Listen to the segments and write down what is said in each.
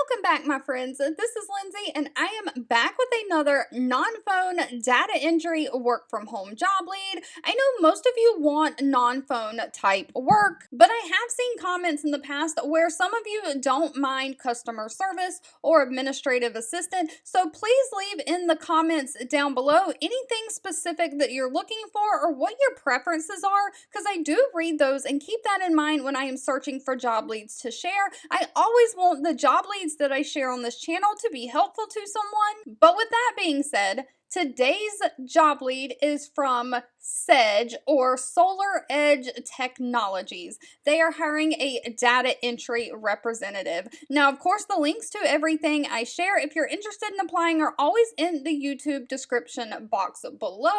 Welcome back, my friends. This is Lindsay, and I am back with another non-phone data entry work from home job lead. I know most of you want non-phone type work, but I have seen comments in the past where some of you don't mind customer service or administrative assistant. So please leave in the comments down below anything specific that you're looking for or what your preferences are, because I do read those and keep that in mind when I am searching for job leads to share. I always want the job leads that I share on this channel to be helpful to someone. But with that being said, today's job lead is from Sedg, or Solar Edge Technologies. They are hiring a data entry representative. Now, of course, the links to everything I share, if you're interested in applying, are always in the YouTube description box below.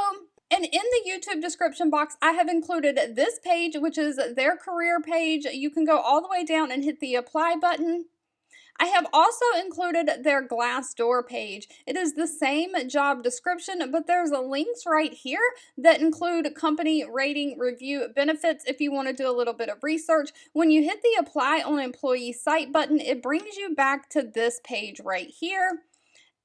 And in the YouTube description box, I have included this page, which is their career page. You can go all the way down and hit the apply button. I have also included their Glassdoor page. It is the same job description, but there's links right here that include company rating, review, benefits if you want to do a little bit of research. When you hit the apply on employee site button, it brings you back to this page right here.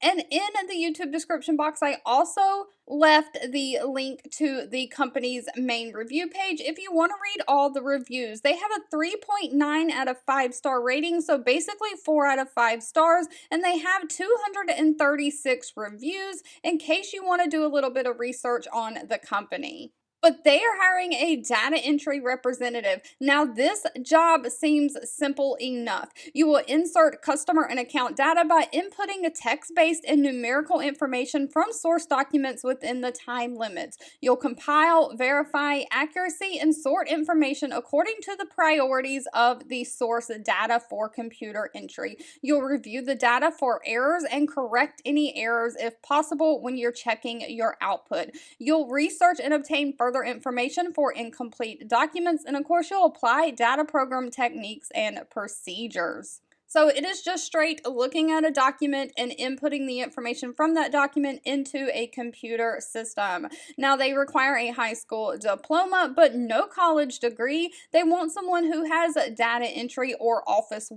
And in the YouTube description box, I also left the link to the company's main review page if you want to read all the reviews. They have a 3.9 out of 5-star rating, so basically 4 out of 5 stars, and they have 236 reviews in case you want to do a little bit of research on the company. But they are hiring a data entry representative. Now, this job seems simple enough. You will insert customer and account data by inputting a text-based and numerical information from source documents within the time limits. You'll compile, verify accuracy, and sort information according to the priorities of the source data for computer entry. You'll review the data for errors and correct any errors if possible when you're checking your output. You'll research and obtain further information for incomplete documents, and of course you'll apply data program techniques and procedures. So it is just straight looking at a document and inputting the information from that document into a computer system. Now, they require a high school diploma, but no college degree. They want someone who has data entry or office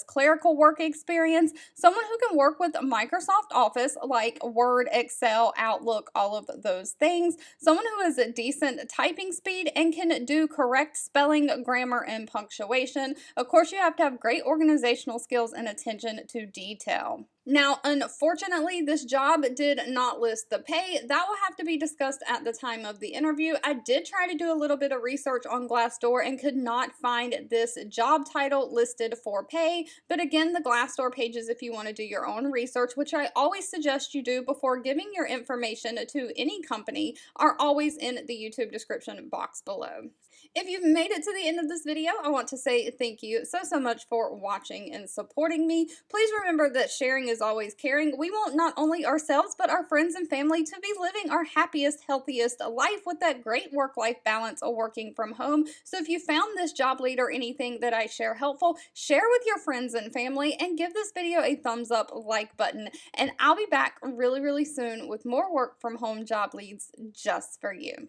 clerical work experience, someone who can work with Microsoft Office like Word, Excel, Outlook, all of those things, someone who has a decent typing speed and can do correct spelling, grammar, and punctuation. Of course, you have to have great organizational skills and attention to detail. Now, unfortunately, this job did not list the pay. That will have to be discussed at the time of the interview. I did try to do a little bit of research on Glassdoor and could not find this job title listed for pay. But again, the Glassdoor pages, if you want to do your own research, which I always suggest you do before giving your information to any company, are always in the YouTube description box below. If you've made it to the end of this video, I want to say thank you so much for watching and supporting me. Please remember that sharing is always caring. We want not only ourselves, but our friends and family to be living our happiest, healthiest life with that great work-life balance of working from home. So if you found this job lead or anything that I share helpful, share with your friends and family and give this video a thumbs up like button. And I'll be back really soon with more work from home job leads just for you.